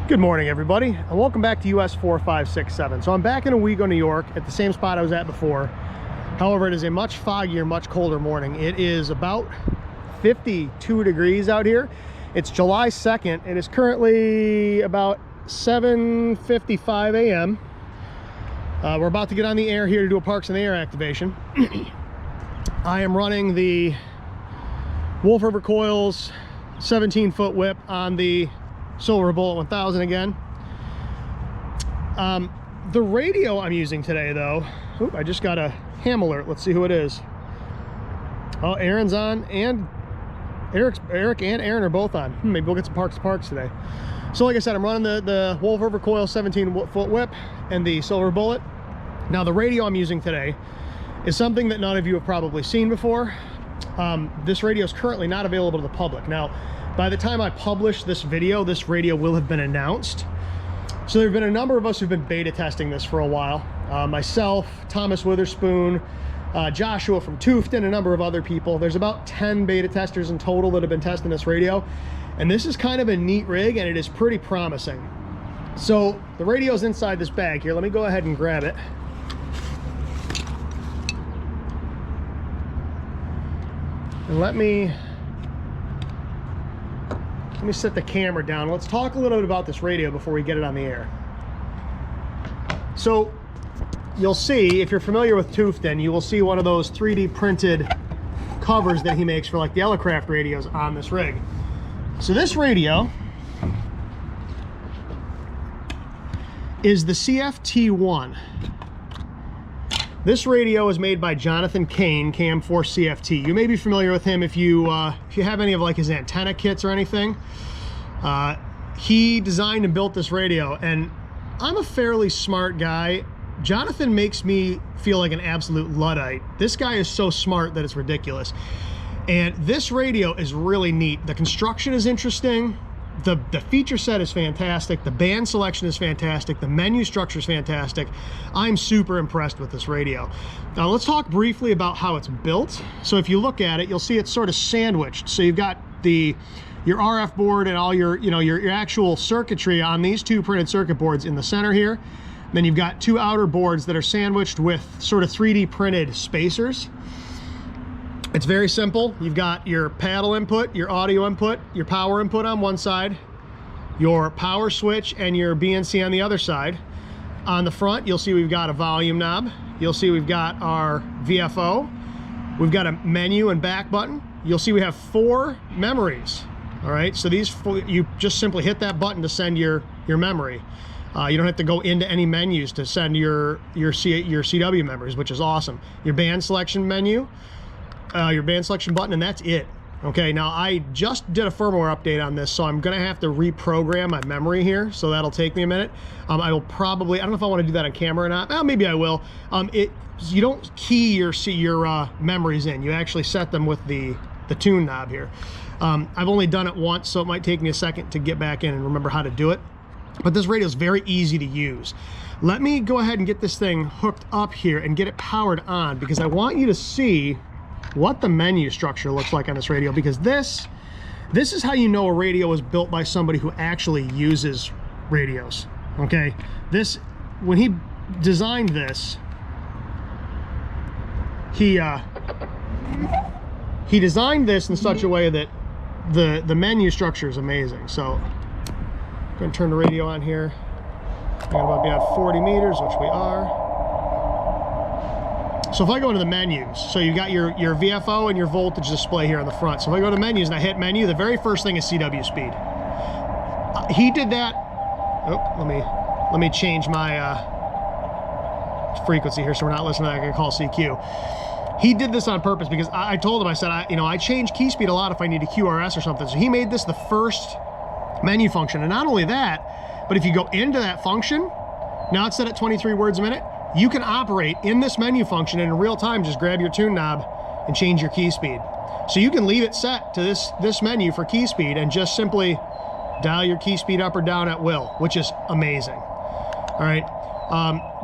Good morning, everybody, and welcome back to US 4567. So I'm back in Owego, New York, at the same spot I was at before. However, it is a much foggier, much colder morning. It is about 52 degrees out here. It's July 2nd. It is currently about 7:55 a.m. We're about to get on the air here to do a Parks in the Air activation. I am running the Wolf River Coils 17-foot whip on the Silver Bullet 1000 again. The radio I'm using today, though, I just got a ham alert. Let's see who it is. Oh, Aaron's on, and Eric and Aaron are both on. Maybe we'll get some parks today. So like I said, I'm running the Wolf River Coil 17-foot whip and the Silver Bullet. Now the radio I'm using today is something that none of you have probably seen before. This radio is currently not available to the public. Now, by the time I publish this video, this radio will have been announced. So there have been a number of us who've been beta testing this for a while. Myself, Thomas Witherspoon, Joshua from Tufteln, a number of other people. There's about 10 beta testers in total that have been testing this radio. And this is kind of a neat rig, and it is pretty promising. So the radio's inside this bag here. Let me go ahead and grab it. And let me set the camera down. Let's talk a little bit about this radio before we get it on the air. So you'll see, if you're familiar with Tufteln, you will see one of those 3D printed covers that he makes for like the Elecraft radios on this rig. So this radio is the CFT-1. This radio is made by Jonathan Kayne KM4CFT. You may be familiar with him if you have any of like his antenna kits or anything. He designed and built this radio, and I'm a fairly smart guy. Jonathan makes me feel like an absolute Luddite. This guy is so smart that it's ridiculous. And this radio is really neat. The construction is interesting. The feature set is fantastic. The band selection is fantastic. The menu structure is fantastic. I'm super impressed with this radio. Now let's talk briefly about how it's built. So if you look at it, you'll see it's sort of sandwiched. So you've got your RF board and all your actual circuitry on these two printed circuit boards in the center here. Then you've got two outer boards that are sandwiched with sort of 3D printed spacers. It's very simple. You've got your paddle input, your audio input, your power input on one side, your power switch, and your BNC on the other side. On the front, you'll see we've got a volume knob. You'll see we've got our VFO. We've got a menu and back button. You'll see we have 4 memories. All right, so these 4, you just simply hit that button to send your memory. You don't have to go into any menus to send your CW memories, which is awesome. Your band selection menu, your band selection button, and that's it. Okay, now I just did a firmware update on this, so I'm gonna have to reprogram my memory here, so that'll take me a minute. I will probably, I don't know if I want to do that on camera or not. Well, maybe I will. You don't key your memories in. You actually set them with the tune knob here. I've only done it once, so it might take me a second to get back in and remember how to do it. But this radio is very easy to use. Let me go ahead and get this thing hooked up here and get it powered on, because I want you to see what the menu structure looks like on this radio, because this is how you know a radio was built by somebody who actually uses radios. Okay, when he designed this, he designed this in such a way that the menu structure is amazing. So I'm going to turn the radio on here. We're about to be at 40 meters, which we are. So if I go into the menus, so you got your VFO and your voltage display here on the front. So if I go to menus and I hit menu, the very first thing is CW speed. He did that. Oh, let me change my frequency here so we're not listening to that. I can call CQ. He did this on purpose because I told him, I said, I change key speed a lot if I need a QRS or something. So he made this the first menu function. And not only that, but if you go into that function, now it's set at 23 words a minute. You can operate in this menu function and in real time just grab your tune knob and change your key speed. So you can leave it set to this menu for key speed and just simply dial your key speed up or down at will, which is amazing. All right.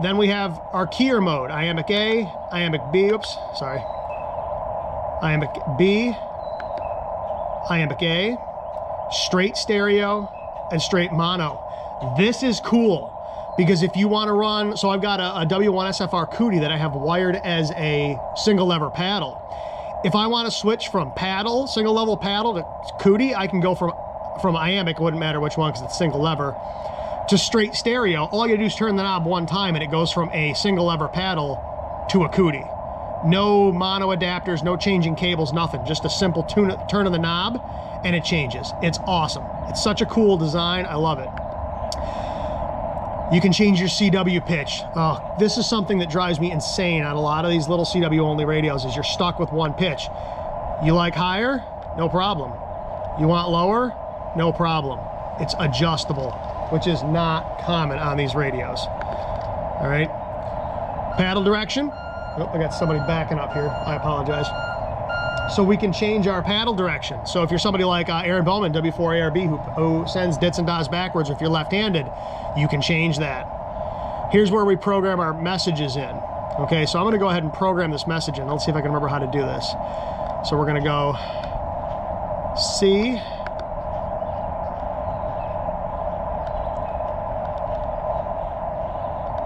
Then we have our keyer mode, iambic A, iambic B, iambic B, iambic A, straight stereo, and straight mono. This is cool because if you want to run, so I've got a W1 SFR Cootie that I have wired as a single lever paddle. If I want to switch from paddle, single level paddle to Cootie, I can go from iambic, it wouldn't matter which one because it's single lever, to straight stereo. All you gotta do is turn the knob one time and it goes from a single lever paddle to a Cootie. No mono adapters, no changing cables, nothing. Just a simple turn of the knob and it changes. It's awesome. It's such a cool design. I love it. You can change your CW pitch. Oh, this is something that drives me insane on a lot of these little CW only radios is you're stuck with one pitch. You like higher? No problem. You want lower? No problem. It's adjustable, which is not common on these radios. All right. Paddle direction. Oh, I got somebody backing up here. I apologize. So we can change our paddle direction. So if you're somebody like Aaron Bowman, W4ARB, who sends dits and dots backwards, or if you're left-handed, you can change that. Here's where we program our messages in. Okay, so I'm gonna go ahead and program this message in. Let's see if I can remember how to do this. So we're gonna go C,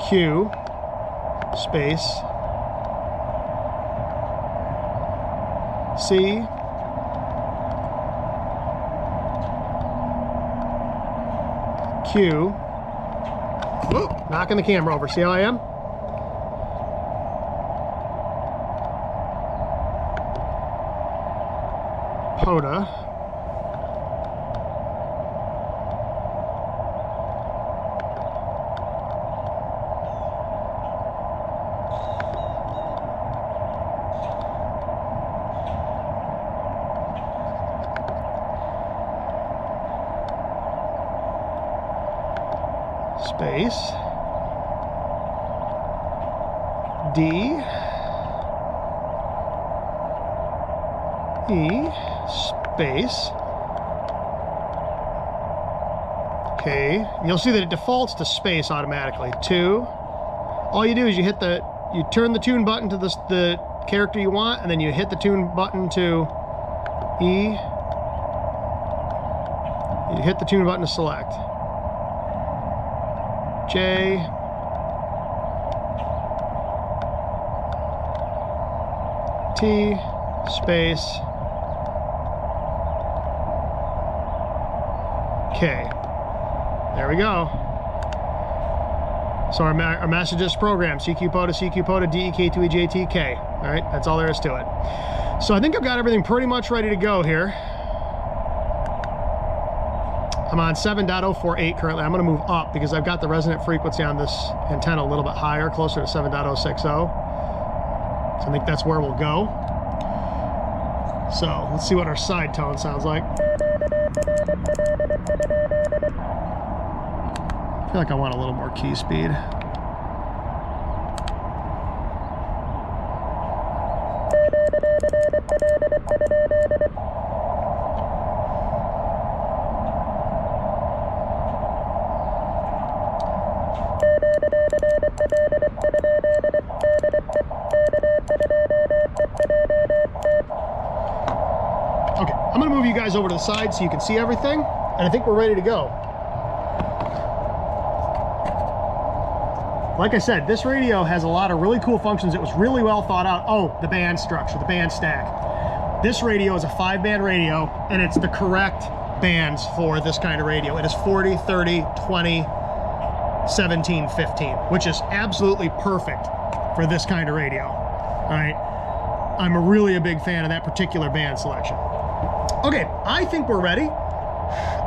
Q, space, C, Q, whoop, knocking the camera over, see how I am? POTA, space, D, E, space, okay, you'll see that it defaults to space automatically. 2, all you do is you turn the tune button to the character you want, and then you hit the tune button to E, you hit the tune button to select. J, T, space, K. There we go. So our messages program, CW POTA, DEK2EJTK. All right, that's all there is to it. So I think I've got everything pretty much ready to go here. I'm on 7.048 currently. I'm going to move up because I've got the resonant frequency on this antenna a little bit higher, closer to 7.060. So I think that's where we'll go. So let's see what our side tone sounds like. I feel like I want a little more key speed. Okay, I'm gonna move you guys over to the side so you can see everything, and I think we're ready to go. Like I said, this radio has a lot of really cool functions. It was really well thought out. Oh, the band structure, the band stack. This radio is a 5-band radio, and it's the correct bands for this kind of radio. It is 40, 30, 20, 17, 15, which is absolutely perfect for this kind of radio. All right, I'm really a big fan of that particular band selection. Okay, I think we're ready.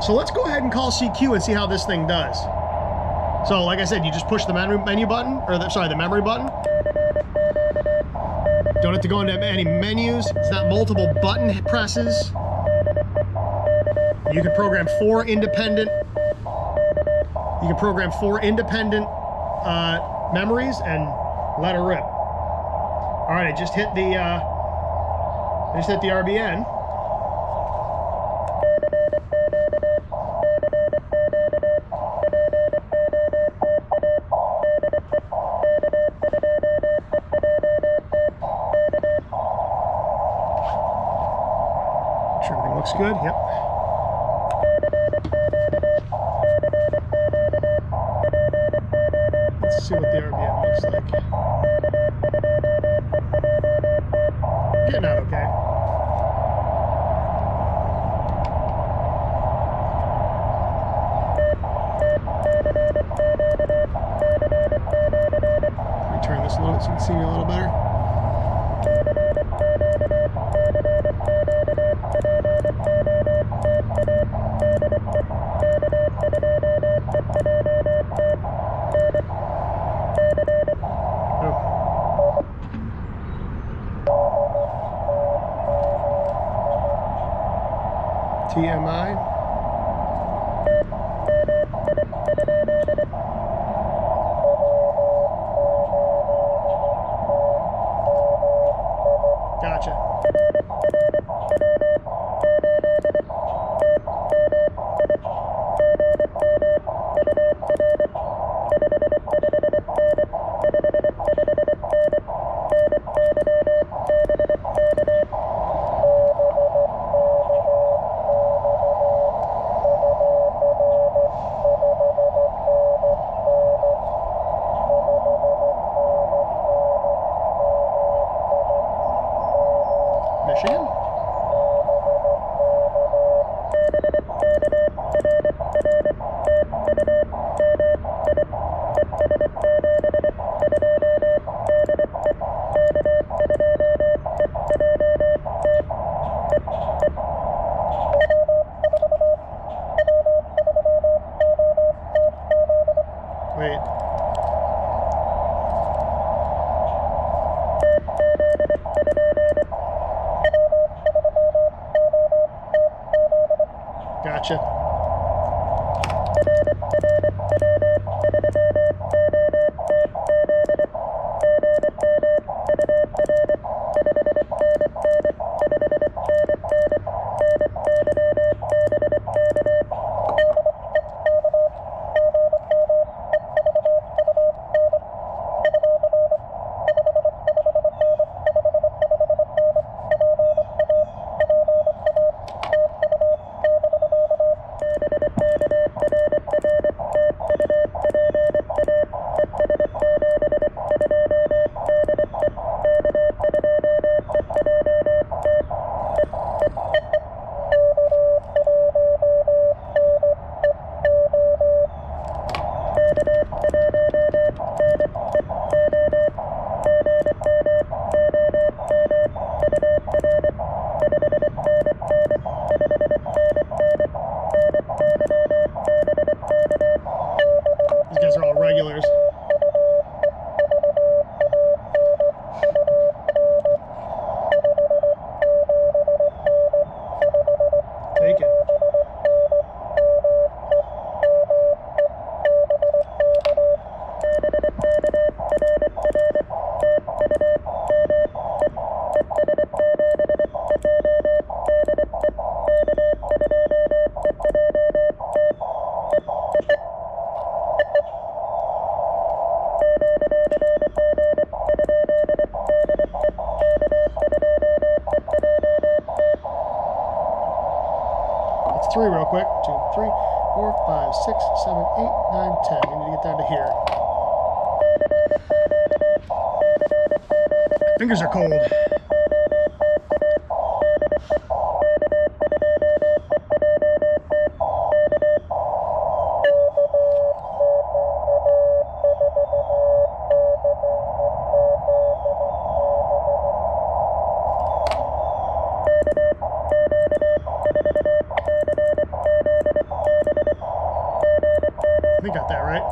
So let's go ahead and call CQ and see how this thing does. So like I said, you just push the menu button, or the memory button. Don't have to go into any menus. It's not multiple button presses. You can program 4 independent. You can program 4 independent memories and let her rip. All right, I just hit the RBN. Sure everything looks good. Yep. see what the RBM looks like. Getting out okay. Let me turn this a little bit so you can see me a little better. TMI. Gotcha. Michigan? Wait. Gotcha. These guys are all regulars. Take it. It's 3 real quick. 2, 3, 4, 5, 6, 7, 8, 9, 10. We need to get down to here. Fingers are cold. We got that right.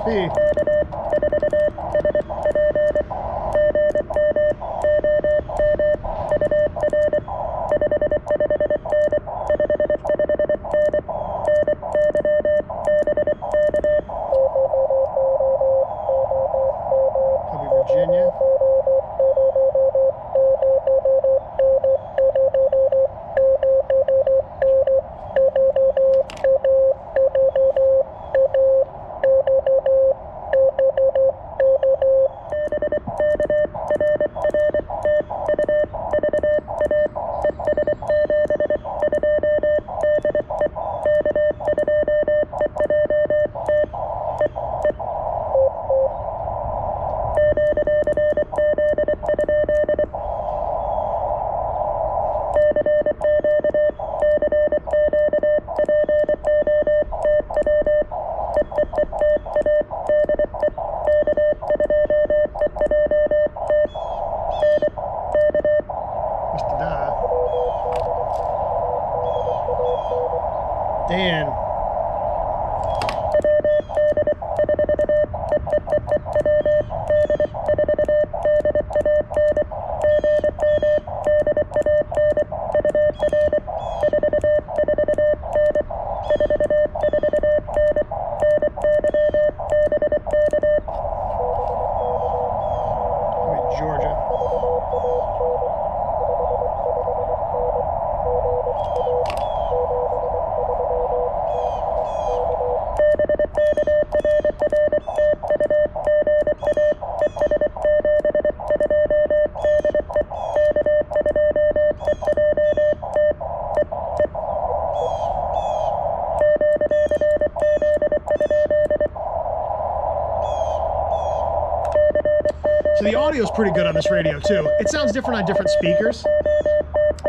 speed. Could be Virginia. Dan. Georgia. So the audio is pretty good on this radio too. It sounds different on different speakers.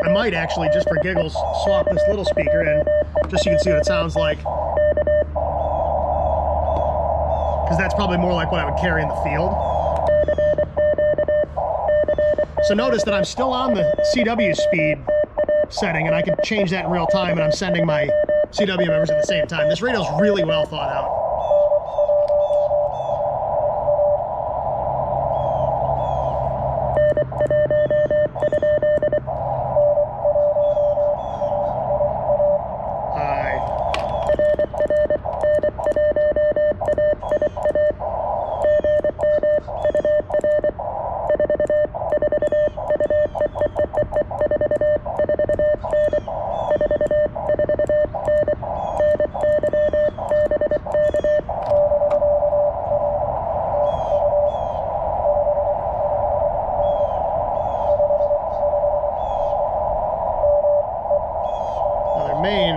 I might actually, just for giggles, swap this little speaker in, just so you can see what it sounds like. Because that's probably more like what I would carry in the field. So notice that I'm still on the CW speed setting, and I can change that in real time, and I'm sending my CW members at the same time. This radio is really well thought out. Main.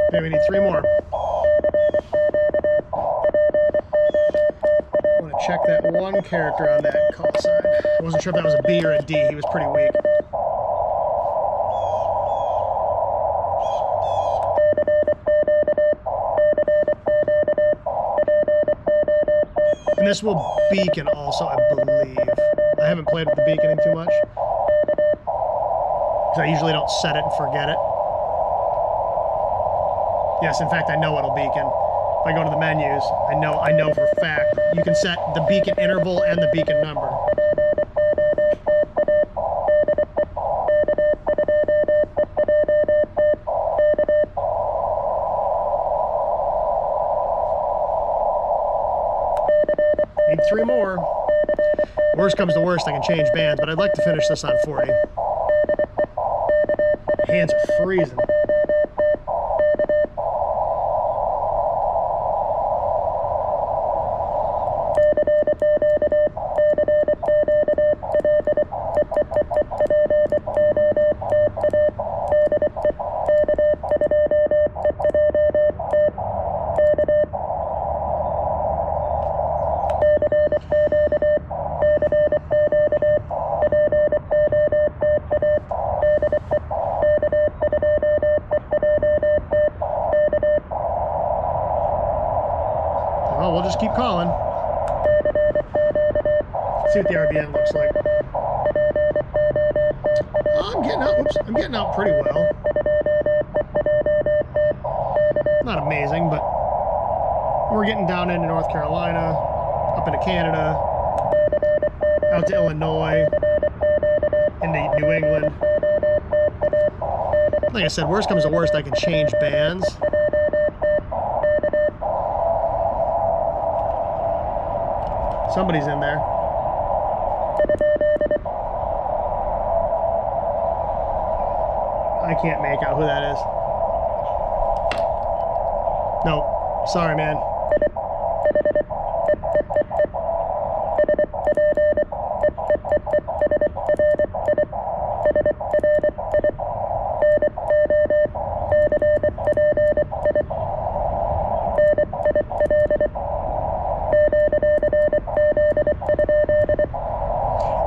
Okay, we need 3 more. Check that one character on that call sign. I wasn't sure if that was a B or a D. He was pretty weak. And this will beacon also, I believe. I haven't played with the beaconing too much, because I usually don't set it and forget it. Yes, in fact, I know it'll beacon. If I go to the menus, I know for a fact. You can set the beacon interval and the beacon number. Need 3 more. Worst comes to worst, I can change bands, but I'd like to finish this on 40. Hands are freezing. line looks like. I'm getting out. Oops, I'm getting out pretty well. Not amazing, but we're getting down into North Carolina, up into Canada, out to Illinois, into New England. Like I said, worst comes to worst, I can change bands. Somebody's in there. I can't make out who that is. Nope. Sorry, man.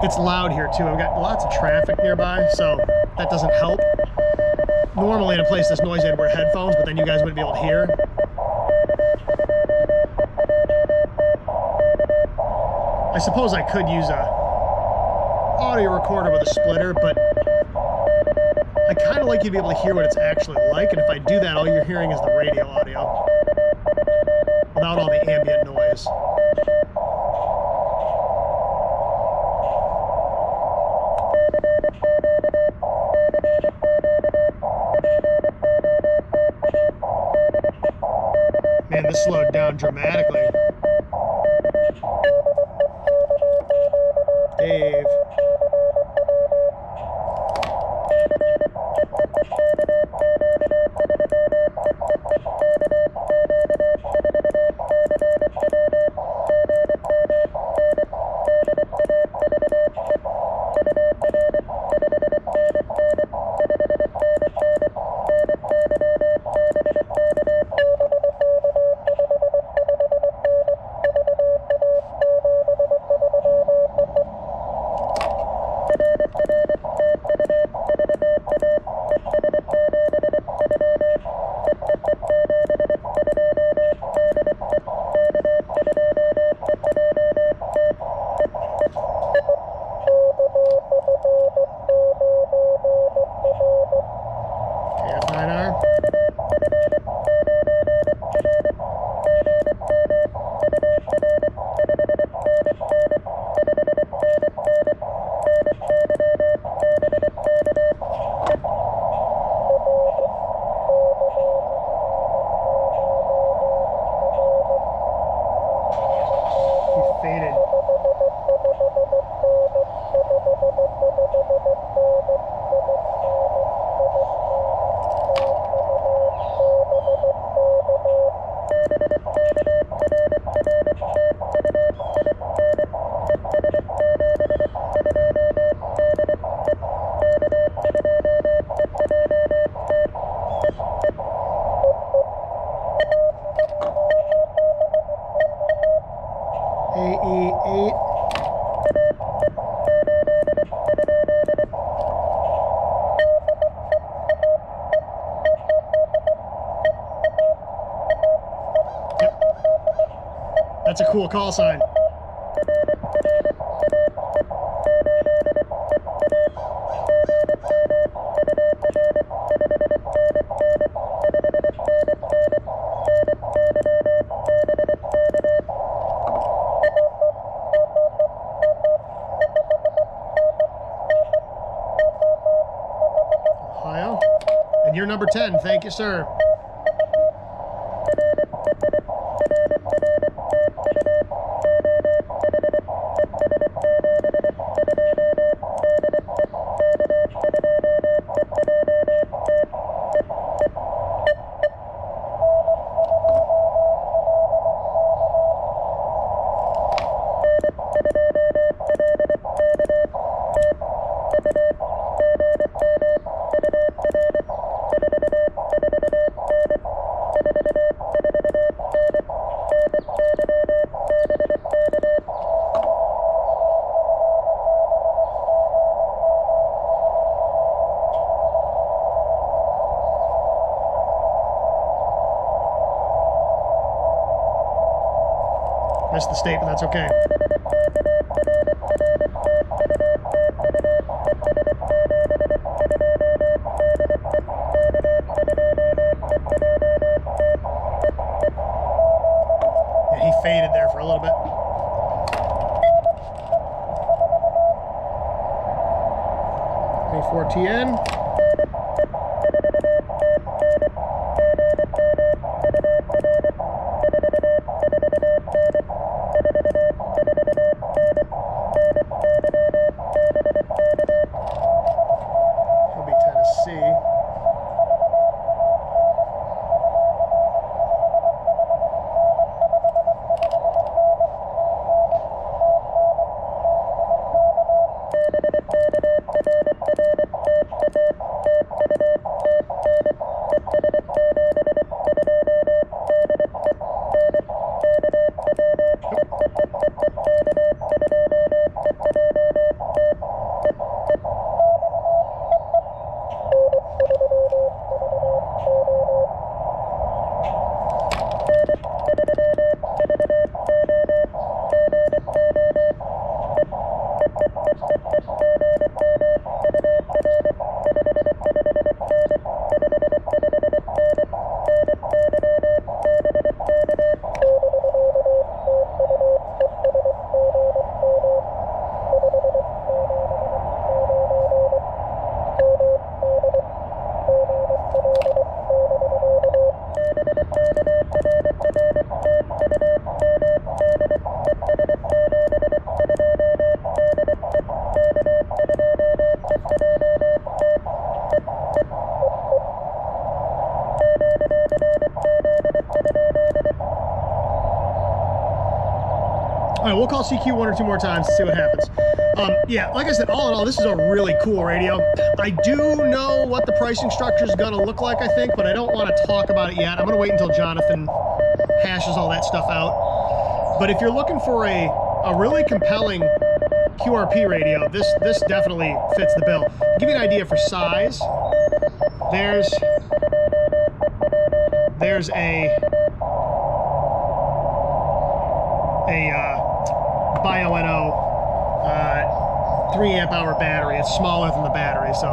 It's loud here too. I've got lots of traffic nearby, so that doesn't help. Normally in a place this noisy I'd wear headphones, but then you guys wouldn't be able to hear. I suppose I could use a audio recorder with a splitter, but I kind of like you to be able to hear what it's actually like, and if I do that, all you're hearing is the radio audio without all the ambient noise. Man, this slowed down dramatically. Dave. Faded. AE8. Yep. That's a cool call sign. And you're number 10. Thank you, sir. Missed the state, but that's okay. A4TN. He'll be Tennessee. All right, we'll call CQ one or two more times to see what happens. Yeah, like I said, all in all, this is a really cool radio. I do know what the pricing structure is going to look like, I think, but I don't want to talk about it yet. I'm going to wait until Jonathan hashes all that stuff out. But if you're looking for a really compelling QRP radio, this definitely fits the bill. To give you an idea for size, there's a Bio-NO 3 amp hour battery. It's smaller than the battery, so.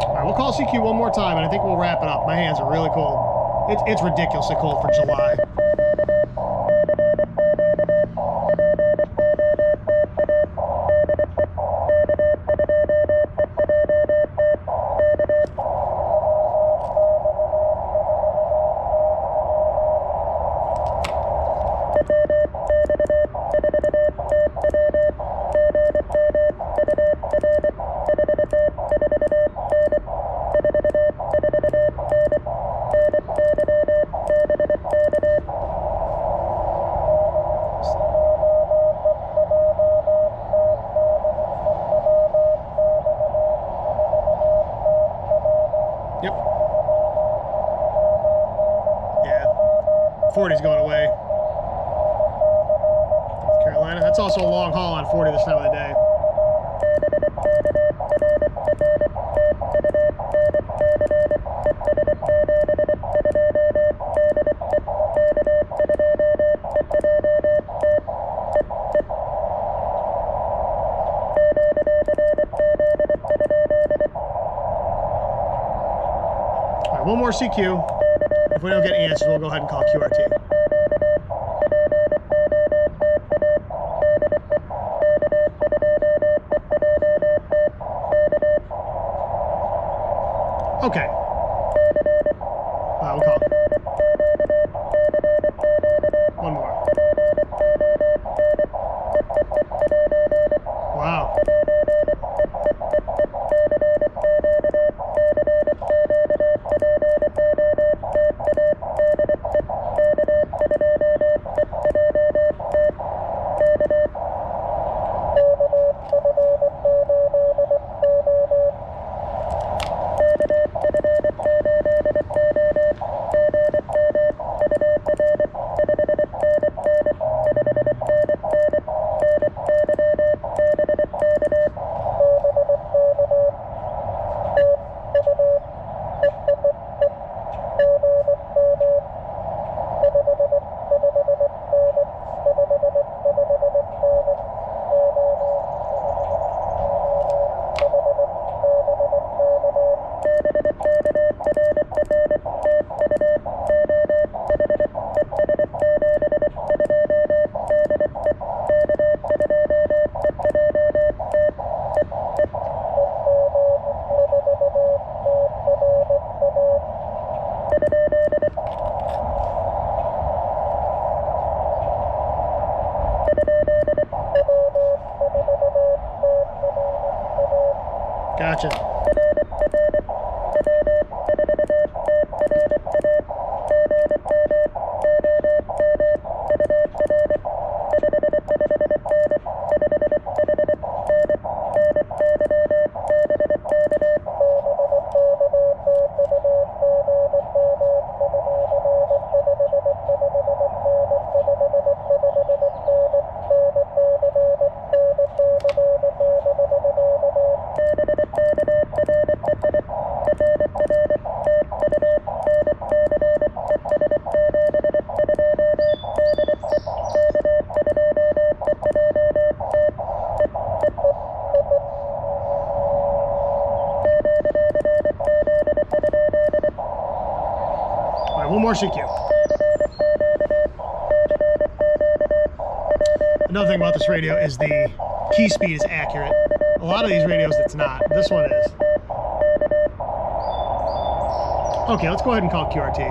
All right, we'll call CQ one more time, and I think we'll wrap it up. My hands are really cold. It's ridiculously cold for July. Yep. Yeah. 40's going away. North Carolina. That's also a long haul on 40 this time of the day. One more CQ. If we don't get any answers, we'll go ahead and call QRT. Okay. We'll call. One more. Wow. One more CQ. Another thing about this radio is the key speed is accurate. A lot of these radios it's not. This one is. Okay, let's go ahead and call QRT.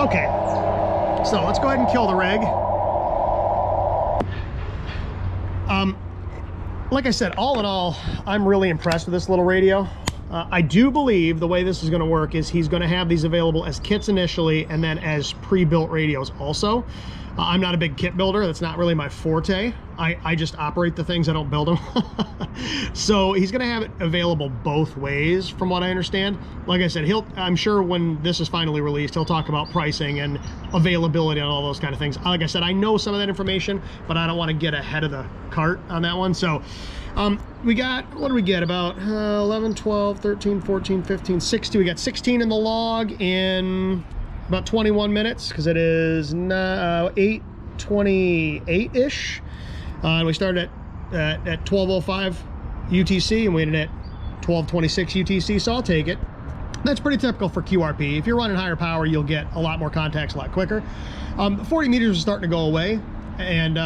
Okay, so let's go ahead and kill the rig. Like I said, all in all, I'm really impressed with this little radio. I do believe the way this is going to work is he's going to have these available as kits initially and then as pre-built radios also. I'm not a big kit builder. That's not really my forte. I just operate the things. I don't build them. So he's going to have it available both ways from what I understand. Like I said, I'm sure when this is finally released, he'll talk about pricing and availability and all those kind of things. Like I said, I know some of that information, but I don't want to get ahead of the cart on that one. So we got, what do we get? About 11, 12, 13, 14, 15, 16. We got 16 in the log in about 21 minutes because it is 8:28-ish. And we started at 12:05 UTC and we ended at 12:26 UTC, so I'll take it. That's pretty typical for QRP. If you're running higher power, you'll get a lot more contacts a lot quicker. 40 meters is starting to go away. And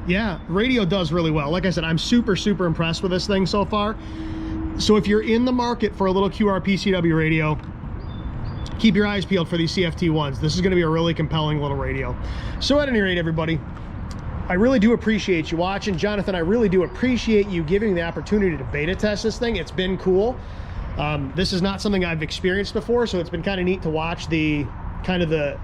yeah, radio does really well. Like I said, I'm super impressed with this thing so far. So if you're in the market for a little QRP CW radio, keep your eyes peeled for these CFT-1s. This is going to be a really compelling little radio. So at any rate, everybody, I really do appreciate you watching. Jonathan, I really do appreciate you giving me the opportunity to beta test this thing. It's been cool. This is not something I've experienced before, so it's been kind of neat to watch the kind of the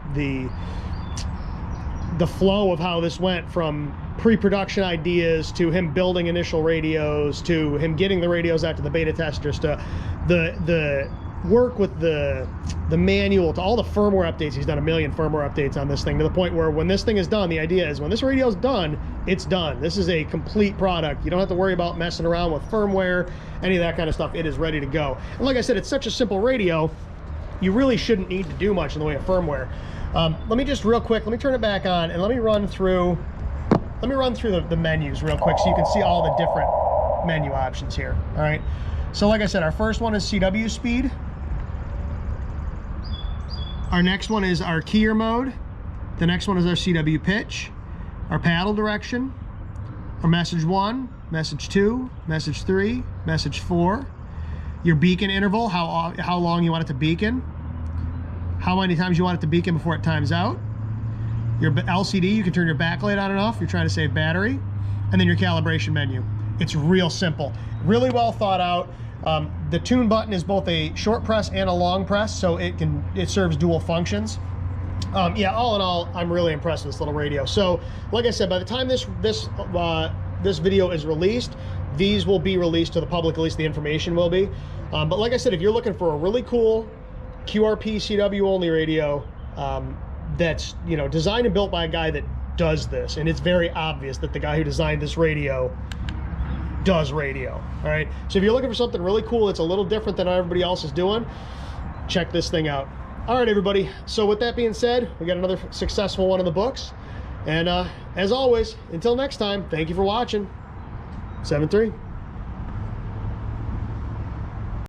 flow of how this went from pre-production ideas to him building initial radios to him getting the radios out to the beta testers to the work with the manual to all the firmware updates. He's done 1 million firmware updates on this thing to the point where when this thing is done, the idea is when this radio is done, it's done. This is a complete product. You don't have to worry about messing around with firmware, any of that kind of stuff. It is ready to go. And like I said, it's such a simple radio, you really shouldn't need to do much in the way of firmware. Let me just real quick, let me turn it back on and let me run through the menus real quick so you can see all the different menu options here. All right. So like I said, our first one is CW speed. Our next one is our keyer mode. The next one is our CW pitch, our paddle direction, our message 1, message 2, message 3, message 4, your beacon interval, how long you want it to beacon, how many times you want it to beacon before it times out, your LCD, you can turn your backlight on and off if you're trying to save battery, and then your calibration menu. It's real simple, really well thought out. The tune button is both a short press and a long press, so it serves dual functions. Yeah, all in all, I'm really impressed with this little radio. So, like I said, by the time this video is released, these will be released to the public. At least the information will be. But like I said, if you're looking for a really cool QRP CW only radio that's designed and built by a guy that does this, and it's very obvious that the guy who designed this radio does radio. All right, so if you're looking for something really cool that's a little different than everybody else is doing, check this thing out. All right, everybody, so with that being said, we got another successful one in the books, and as always, until next time, thank you for watching. 7-3.